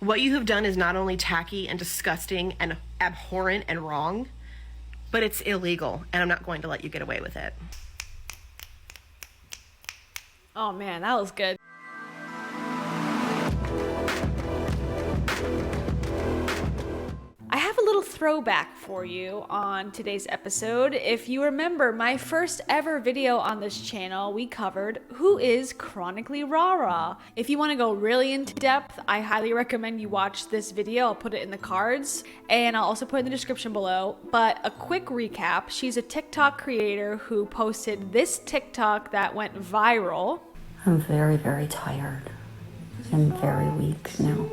What you have done is not only tacky and disgusting and abhorrent and wrong, but it's illegal, and I'm not going to let you get away with it. Oh man, that was good. I have a little throwback for you on today's episode. If you remember my first ever video on this channel, we covered who is Chronically Rara. If you want to go really into depth, I highly recommend you watch this video. I'll put it in the cards and I'll also put it in the description below. But a quick recap, she's a TikTok creator who posted this TikTok that went viral. I'm very, very tired and very weak now.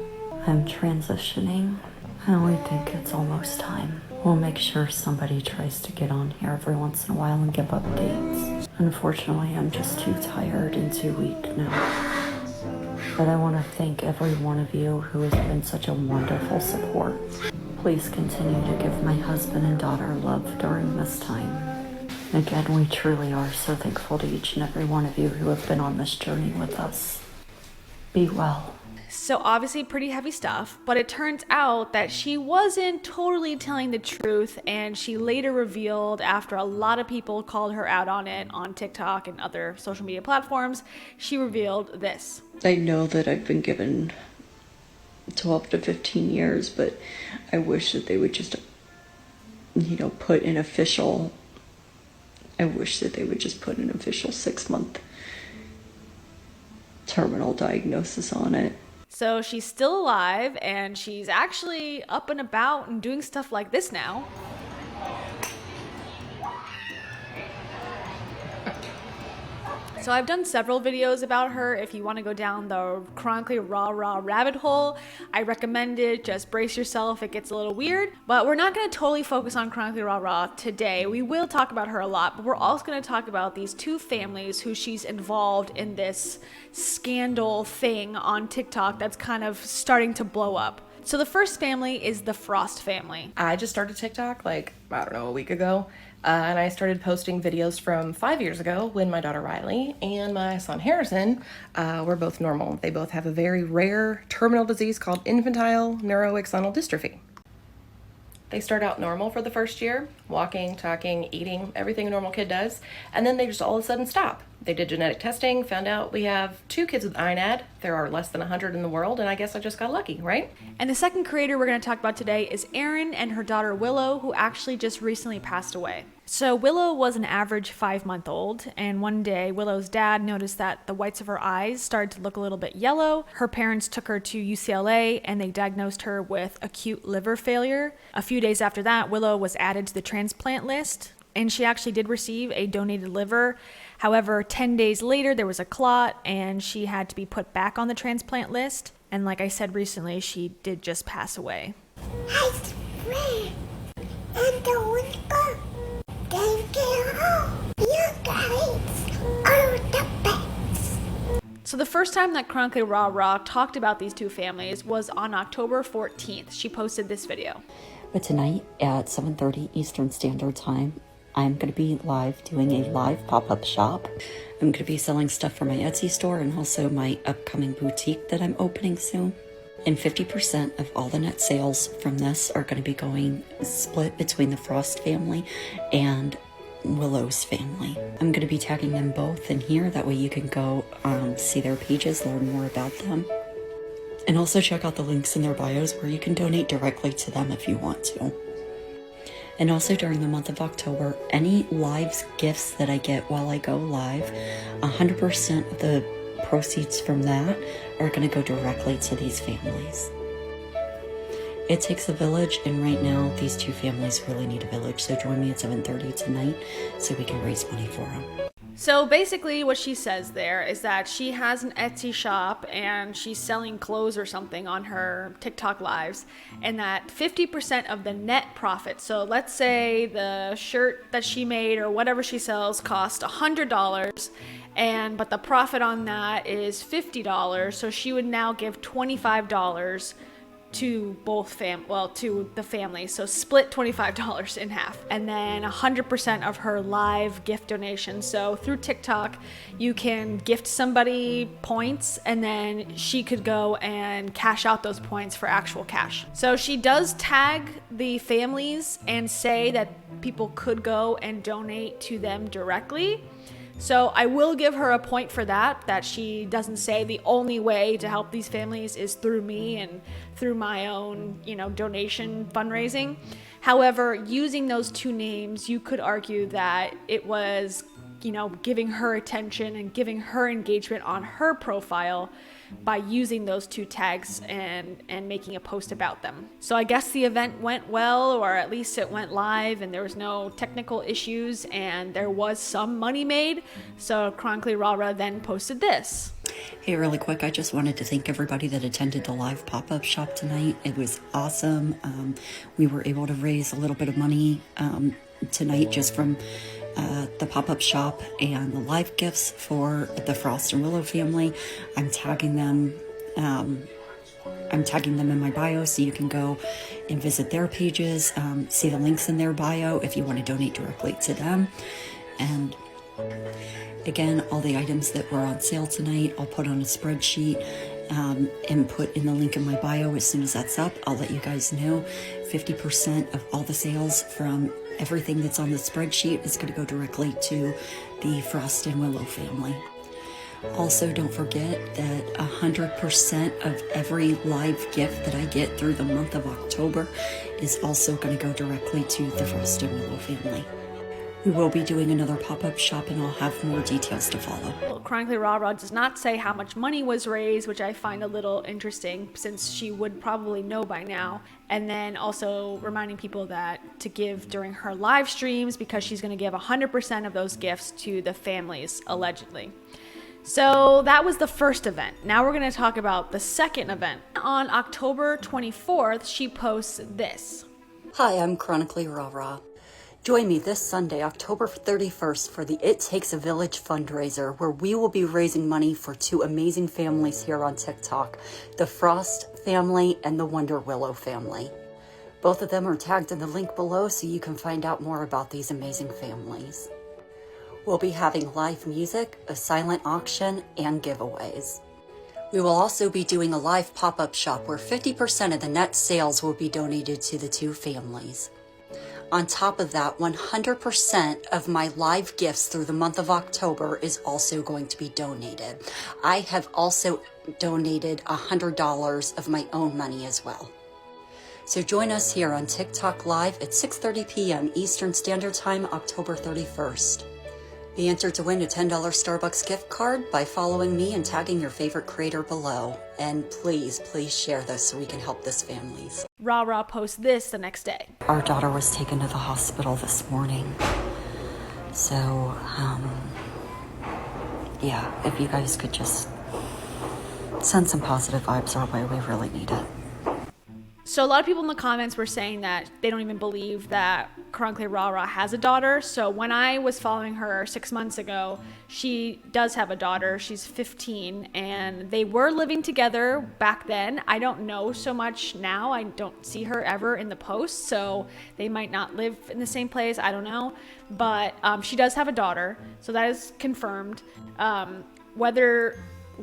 I'm transitioning. And we think it's almost time. We'll make sure somebody tries to get on here every once in a while and give updates. Unfortunately, I'm just too tired and too weak now. But I want to thank every one of you who has been such a wonderful support. Please continue to give my husband and daughter love during this time. Again, we truly are so thankful to each and every one of you who have been on this journey with us. Be well. So obviously pretty heavy stuff, but it turns out that she wasn't totally telling the truth, and she later revealed, after a lot of people called her out on it on TikTok and other social media platforms, she revealed this. I know that I've been given 12 to 15 years, but I wish that they would just, put an official 6-month terminal diagnosis on it. So she's still alive, and she's actually up and about and doing stuff like this now. So I've done several videos about her. If you want to go down the Chronically Rara rabbit hole, I recommend it. Just brace yourself, it gets a little weird. But we're not going to totally focus on Chronically Rara today. We will talk about her a lot, but we're also going to talk about these two families who she's involved in this scandal thing on TikTok that's kind of starting to blow up. So the first family is the Frost family. I just started TikTok a week ago. And I started posting videos from 5 years ago when my daughter Riley and my son Harrison were both normal. They both have a very rare terminal disease called infantile neuroaxonal dystrophy. They start out normal for the first year, walking, talking, eating, everything a normal kid does, and then they just all of a sudden stop. They did genetic testing, found out we have 2 kids with INAD. There are less than 100 in the world, and I guess I just got lucky, right? And the second creator we're going to talk about today is Erin and her daughter Willow, who actually just recently passed away. So Willow was an average 5-month-old, and one day Willow's dad noticed that the whites of her eyes started to look a little bit yellow. Her parents took her to UCLA and they diagnosed her with acute liver failure. A few days after that, Willow was added to the transplant list, and she actually did receive a donated liver. However, 10 days later, there was a clot and she had to be put back on the transplant list. And like I said recently, she did just pass away. I swear, and the winter, thank you. You guys are the best. So the first time that Chronically Rara talked about these two families was on October 14th. She posted this video. But tonight at 7:30 Eastern Standard Time, I'm going to be live doing a live pop-up shop. I'm going to be selling stuff for my Etsy store and also my upcoming boutique that I'm opening soon. And 50% of all the net sales from this are going to be going split between the Frost family and Willow's family. I'm going to be tagging them both in here. That way you can go see their pages, learn more about them. And also check out the links in their bios where you can donate directly to them if you want to. And also during the month of October, any live gifts that I get while I go live, 100% of the proceeds from that are going to go directly to these families. It takes a village, and right now these two families really need a village. So join me at 7:30 tonight so we can raise money for them. So basically what she says there is that she has an Etsy shop and she's selling clothes or something on her TikTok lives, and that 50% of the net profit, so let's say the shirt that she made or whatever she sells cost $100, but the profit on that is $50, so she would now give $25 to to the family. So split $25 in half, and then 100% of her live gift donation. So through TikTok, you can gift somebody points, and then she could go and cash out those points for actual cash. So she does tag the families and say that people could go and donate to them directly. So I will give her a point for that she doesn't say the only way to help these families is through me and through my own, donation fundraising. However, using those two names, you could argue that it was, giving her attention and giving her engagement on her profile by using those two tags and making a post about them. So I guess the event went well, or at least it went live, and there was no technical issues, and there was some money made. So Chronically Rara then posted this. Hey, really quick, I just wanted to thank everybody that attended the live pop-up shop tonight. It was awesome. We were able to raise a little bit of money tonight just from the pop-up shop and the live gifts for the Frost and Willow family. I'm tagging them in my bio, so you can go and visit their pages, see the links in their bio if you want to donate directly to them. And again, all the items that were on sale tonight, I'll put on a spreadsheet and put in the link in my bio. As soon as that's up, I'll let you guys know. 50% of all the sales from everything that's on the spreadsheet is going to go directly to the Frost and Willow family. Also, don't forget that 100% of every live gift that I get through the month of October is also going to go directly to the Frost and Willow family. We will be doing another pop-up shop, and I'll have more details to follow. Well, Chronically Rara does not say how much money was raised, which I find a little interesting since she would probably know by now. And then also reminding people that to give during her live streams, because she's going to give 100% of those gifts to the families, allegedly. So that was the first event. Now we're going to talk about the second event. On October 24th, she posts this. Hi, I'm Chronically Rara. Join me this Sunday, October 31st, for the It Takes a Village fundraiser, where we will be raising money for two amazing families here on TikTok, the Frost family and the Wonder Willow family. Both of them are tagged in the link below, so you can find out more about these amazing families. We'll be having live music, a silent auction, and giveaways. We will also be doing a live pop-up shop where 50% of the net sales will be donated to the two families. On top of that, 100% of my live gifts through the month of October is also going to be donated. I have also donated $100 of my own money as well. So join us here on TikTok Live at 6:30 p.m. Eastern Standard Time, October 31st. Be entered to win a $10 Starbucks gift card by following me and tagging your favorite creator below. And please share this so we can help this families. Rara posts this the next day. Our daughter was taken to the hospital this morning. So, yeah, if you guys could just send some positive vibes our way, we really need it. So a lot of people in the comments were saying that they don't even believe that Chronically Rara has a daughter. So when I was following her 6 months ago, she does have a daughter. She's 15, and they were living together back then. I don't know so much now. I don't see her ever in the post, so they might not live in the same place. I don't know. But she does have a daughter, so that is confirmed.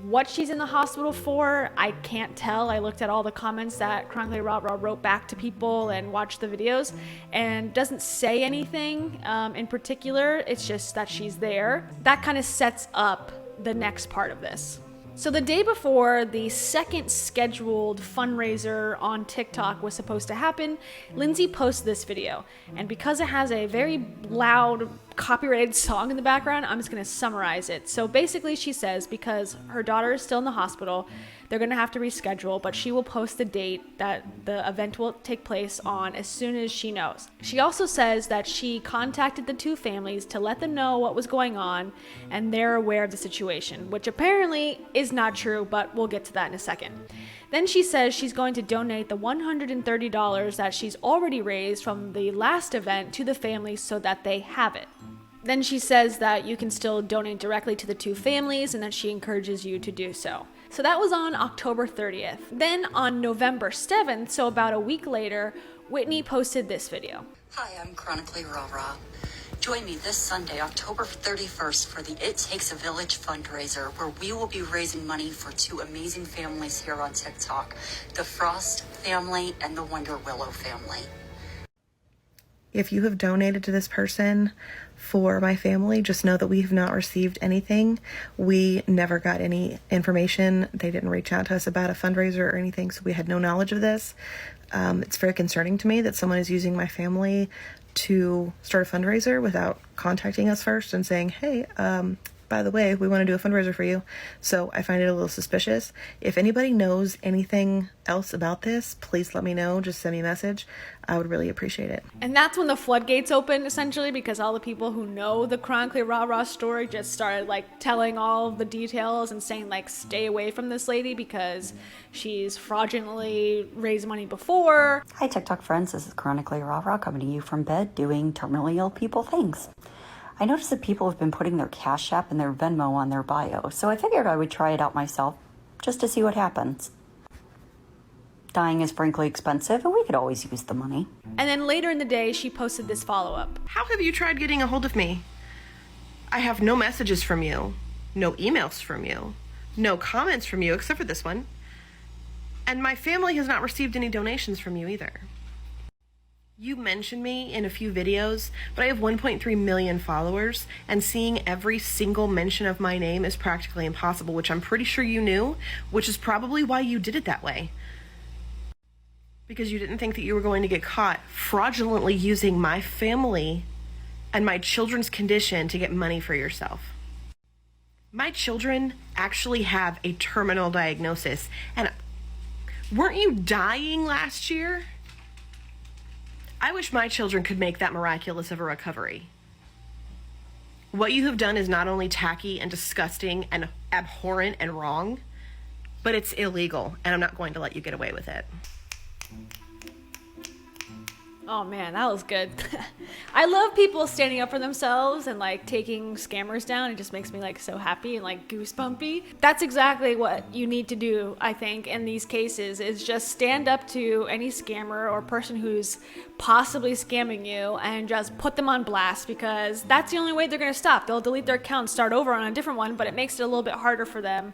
What she's in the hospital for, I can't tell. I looked at all the comments that Chronically Rara wrote back to people and watched the videos, and doesn't say anything in particular. It's just that she's there. That kind of sets up the next part of this. So the day before the second scheduled fundraiser on TikTok was supposed to happen, Lindsay posted this video. And because it has a very loud copyrighted song in the background, I'm just going to summarize it. So basically she says because her daughter is still in the hospital, they're going to have to reschedule, but she will post the date that the event will take place on as soon as she knows. She also says that she contacted the two families to let them know what was going on, and they're aware of the situation, which apparently is not true, but we'll get to that in a second. Then she says she's going to donate the $130 that she's already raised from the last event to the families so that they have it. Then she says that you can still donate directly to the two families and that she encourages you to do so. So that was on October 30th. Then on November 7th, so about a week later, Whitney posted this video. Hi, I'm Chronically Rara. Join me this Sunday, October 31st, for the It Takes a Village fundraiser, where we will be raising money for two amazing families here on TikTok, the Frost family and the Wonder Willow family. If you have donated to this person for my family, just know that we have not received anything. We never got any information. They didn't reach out to us about a fundraiser or anything, so we had no knowledge of this. It's very concerning to me that someone is using my family to start a fundraiser without contacting us first and saying, hey, by the way, we want to do a fundraiser for you. So I find it a little suspicious. If anybody knows anything else about this, please let me know. Just send me a message. I would really appreciate it. And that's when the floodgates opened, essentially, because all the people who know the Chronically Rara story just started like telling all the details and saying like, stay away from this lady because she's fraudulently raised money before. Hi, TikTok friends. This is Chronically Rara coming to you from bed doing terminally ill people things. I noticed that people have been putting their Cash App and their Venmo on their bio, so I figured I would try it out myself just to see what happens. Dying is frankly expensive, and we could always use the money. And then later in the day, she posted this follow-up. How have you tried getting a hold of me? I have no messages from you, no emails from you, no comments from you except for this one. And my family has not received any donations from you either. You mentioned me in a few videos, but I have 1.3 million followers, and seeing every single mention of my name is practically impossible, which I'm pretty sure you knew, which is probably why you did it that way. Because you didn't think that you were going to get caught fraudulently using my family and my children's condition to get money for yourself. My children actually have a terminal diagnosis, and weren't you dying last year? I wish my children could make that miraculous of a recovery. What you have done is not only tacky and disgusting and abhorrent and wrong, but it's illegal, and I'm not going to let you get away with it. Oh man, that was good. I love people standing up for themselves and like taking scammers down. It just makes me like so happy and like goosebumpy. That's exactly what you need to do, I think, in these cases, is just stand up to any scammer or person who's possibly scamming you and just put them on blast, because that's the only way they're gonna stop. They'll delete their account and start over on a different one, but it makes it a little bit harder for them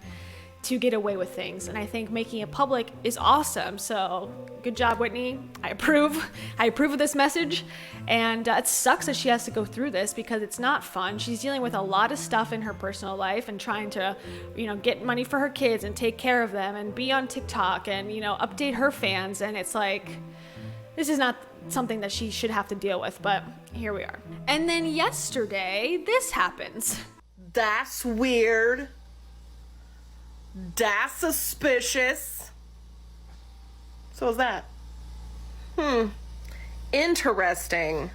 to get away with things. And I think making it public is awesome. So good job, Whitney. I approve of this message. And it sucks that she has to go through this because it's not fun. She's dealing with a lot of stuff in her personal life and trying to, get money for her kids and take care of them and be on TikTok and, update her fans. And it's like, this is not something that she should have to deal with, but here we are. And then yesterday, this happens. That's weird. That's suspicious. So is that. Interesting.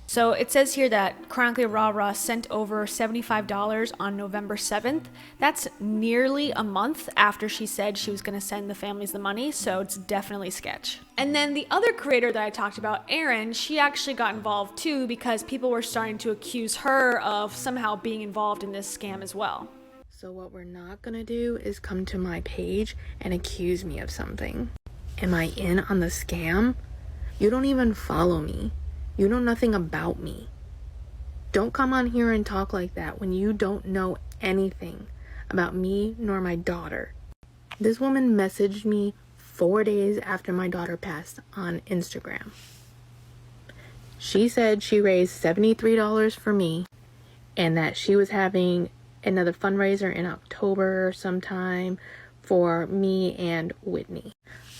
So it says here that Chronically Rara sent over $75 on November 7th. That's nearly a month after she said she was going to send the families the money, so it's definitely sketch. And then the other creator that I talked about, Erin, she actually got involved too because people were starting to accuse her of somehow being involved in this scam as well. So what we're not gonna do is come to my page and accuse me of something. Am I in on the scam? You don't even follow me. You know nothing about me. Don't come on here and talk like that when you don't know anything about me nor my daughter. This woman messaged me 4 days after my daughter passed on Instagram. She said she raised $73 for me and that she was having another fundraiser in October sometime for me and Whitney.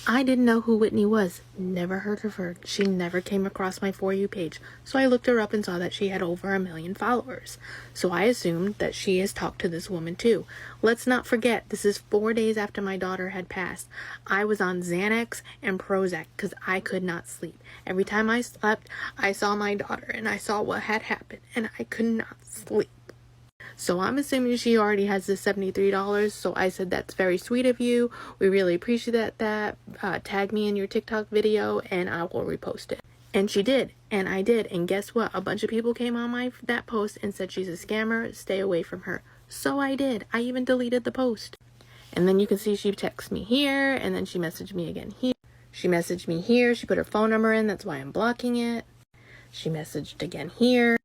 I didn't know who Whitney was. Never heard of her. She never came across my For You page. So I looked her up and saw that she had over 1 million followers. So I assumed that she has talked to this woman too. Let's not forget, this is 4 days after my daughter had passed. I was on Xanax and Prozac because I could not sleep. Every time I slept, I saw my daughter and I saw what had happened and I could not sleep. So I'm assuming she already has the $73. So I said, that's very sweet of you. We really appreciate that. Tag me in your TikTok video and I will repost it. And she did. And I did. And guess what? A bunch of people came on that post and said she's a scammer. Stay away from her. So I did. I even deleted the post. And then you can see she texted me here, and then she messaged me again here. She messaged me here. She put her phone number in. That's why I'm blocking it. She messaged again here.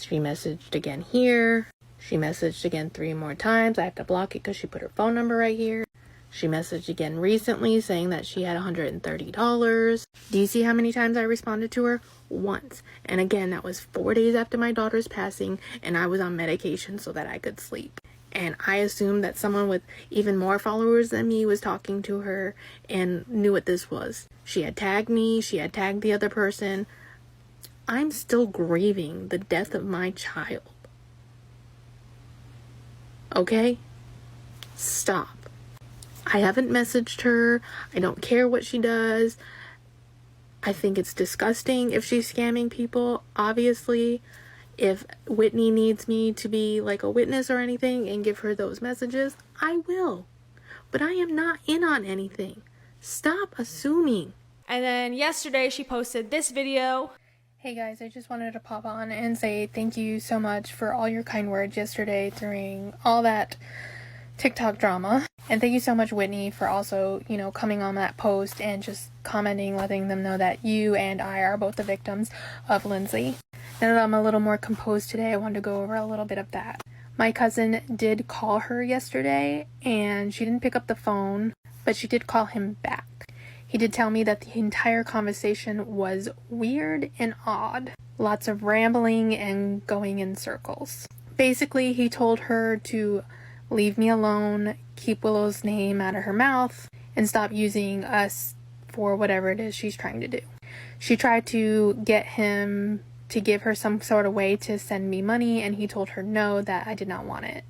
She messaged again here. She messaged again 3 more times. I have to block it because she put her phone number right here. She messaged again recently saying that she had $130. Do you see how many times I responded to her? Once. And again, that was 4 days after my daughter's passing, and I was on medication so that I could sleep. And I assumed that someone with even more followers than me was talking to her and knew what this was. She had tagged me. She had tagged the other person. I'm still grieving the death of my child. Okay? Stop. I haven't messaged her. I don't care what she does. I think it's disgusting if she's scamming people. Obviously, if Whitney needs me to be like a witness or anything and give her those messages, I will. But I am not in on anything. Stop assuming. And then yesterday she posted this video. Hey guys, I just wanted to pop on and say thank you so much for all your kind words yesterday during all that TikTok drama. And thank you so much, Whitney, for also, coming on that post and just commenting, letting them know that you and I are both the victims of Lindsay. Now that I'm a little more composed today, I wanted to go over a little bit of that. My cousin did call her yesterday, and she didn't pick up the phone, but she did call him back. He did tell me that the entire conversation was weird and odd. Lots of rambling and going in circles. Basically, he told her to leave me alone, keep Willow's name out of her mouth, and stop using us for whatever it is she's trying to do. She tried to get him to give her some sort of way to send me money, and he told her no, that I did not want it.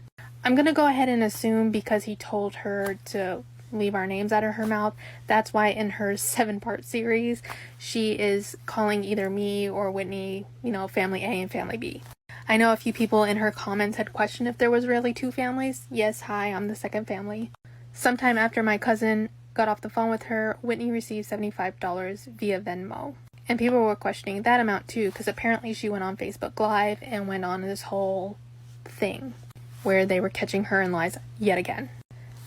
I'm gonna go ahead and assume because he told her to leave our names out of her mouth, that's why in her 7-part series, she is calling either me or Whitney, family A and family B. I know a few people in her comments had questioned if there was really 2 families. Yes, hi, I'm the second family. Sometime after my cousin got off the phone with her, Whitney received $75 via Venmo. And people were questioning that amount too, because apparently she went on Facebook Live and went on this whole thing where they were catching her in lies yet again.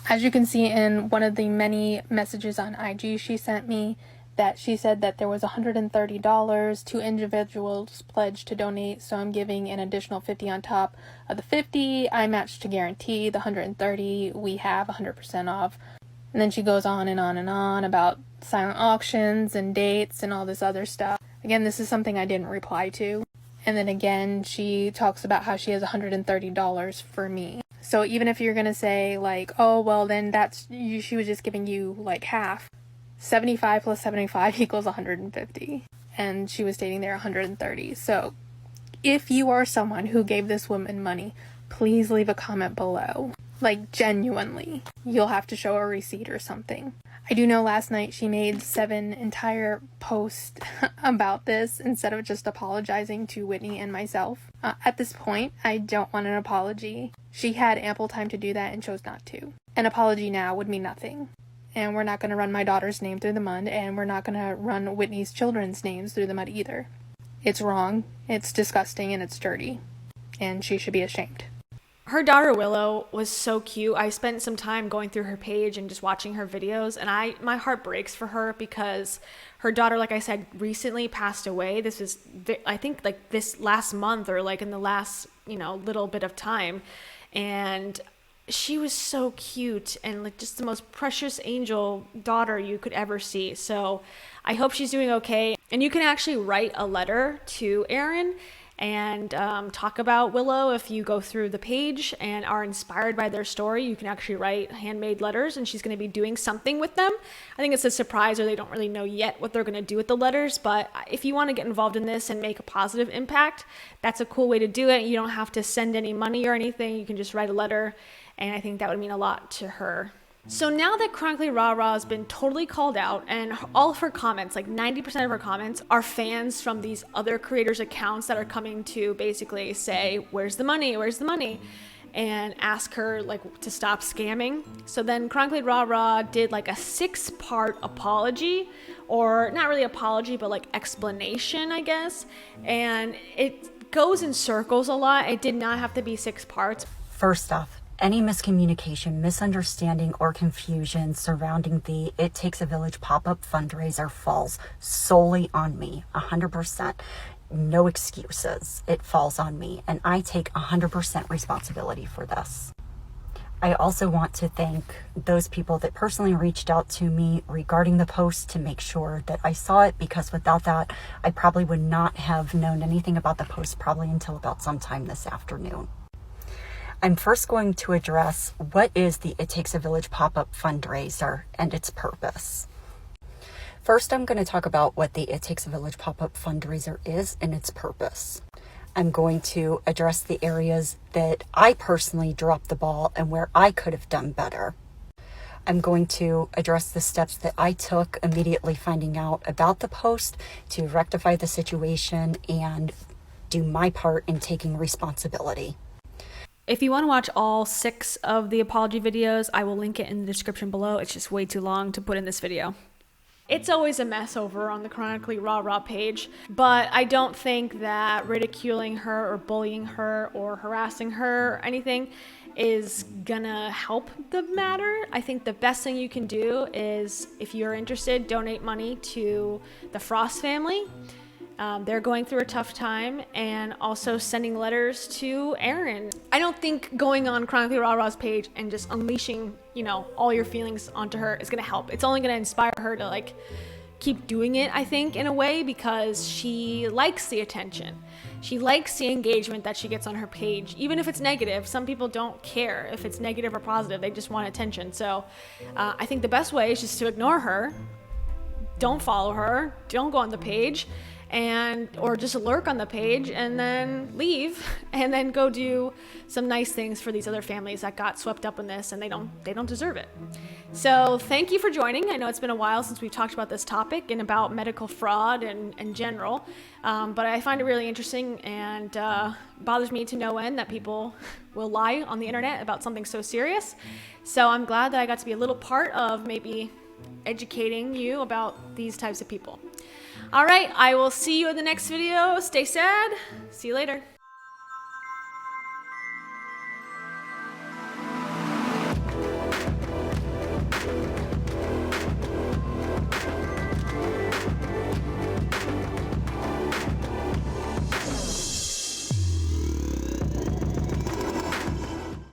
As you can see in one of the many messages on IG she sent me, that she said that there was $130, 2 individuals pledged to donate, so I'm giving an additional $50 on top of the $50. I matched to guarantee the $130. We have 100% off. And then she goes on and on and on about silent auctions and dates and all this other stuff. Again, this is something I didn't reply to. And then again, she talks about how she has $130 for me. So even if you're going to say like, oh, well, then she was just giving you like half. 75 plus 75 equals 150. And she was stating there 130. So if you are someone who gave this woman money, please leave a comment below. Like, genuinely. You'll have to show a receipt or something. I do know last night she made 7 entire posts about this instead of just apologizing to Whitney and myself. At this point, I don't want an apology. She had ample time to do that and chose not to. An apology now would mean nothing. And we're not going to run my daughter's name through the mud, and we're not going to run Whitney's children's names through the mud either. It's wrong, it's disgusting, and it's dirty. And she should be ashamed. Her daughter Willow was so cute. I spent some time going through her page and just watching her videos, and my heart breaks for her because her daughter, like I said, recently passed away. This was, I think, like this last month or like in the last, little bit of time. And she was so cute and like just the most precious angel daughter you could ever see. So I hope she's doing okay. And you can actually write a letter to Erin and talk about Willow. If you go through the page and are inspired by their story, you can actually write handmade letters, and she's going to be doing something with them. I think it's a surprise, or they don't really know yet what they're going to do with the letters, but if you want to get involved in this and make a positive impact, that's a cool way to do it. You don't have to send any money or anything. You can just write a letter, and I think that would mean a lot to her. So now that Chronically Rara has been totally called out, and all of her comments, like 90% of her comments, are fans from these other creators' accounts that are coming to basically say, where's the money, and ask her like to stop scamming. So then Chronically Rara did like a 6-part apology, or not really apology, but like explanation, I guess. And it goes in circles a lot. It did not have to be 6 parts. First off, Any miscommunication, misunderstanding, or confusion surrounding the It Takes a Village pop-up fundraiser falls solely on me, 100%. No excuses. It falls on me, and I take 100% responsibility for this. I also want to thank those people that personally reached out to me regarding the post to make sure that I saw it, because without that, I probably would not have known anything about the post probably until about sometime this afternoon. I'm first going to address what is the It Takes a Village pop-up fundraiser and its purpose. First, I'm going to talk about what the It Takes a Village pop-up fundraiser is and its purpose. I'm going to address the areas that I personally dropped the ball and where I could have done better. I'm going to address the steps that I took immediately finding out about the post to rectify the situation and do my part in taking responsibility. If you want to watch all 6 of the apology videos, I will link it in the description below. It's just way too long to put in this video. It's always a mess over on the Chronically Rara page, but I don't think that ridiculing her or bullying her or harassing her or anything is gonna help the matter. I think the best thing you can do is, if you're interested, donate money to the Frost family. They're going through a tough time, and also sending letters to Erin. I don't think going on Chronically Rara's page and just unleashing, all your feelings onto her is gonna help. It's only gonna inspire her to like keep doing it, I think, in a way, because she likes the attention. She likes the engagement that she gets on her page, even if it's negative. Some people don't care if it's negative or positive. They just want attention. So I think the best way is just to ignore her. Don't follow her. Don't go on the page. Or just lurk on the page and then leave, and then go do some nice things for these other families that got swept up in this, and they don't deserve it. So thank you for joining. I know it's been a while since we've talked about this topic and about medical fraud and in general, but I find it really interesting, and bothers me to no end that people will lie on the internet about something so serious. So I'm glad that I got to be a little part of maybe educating you about these types of people. All right, I will see you in the next video. Stay sad. See you later.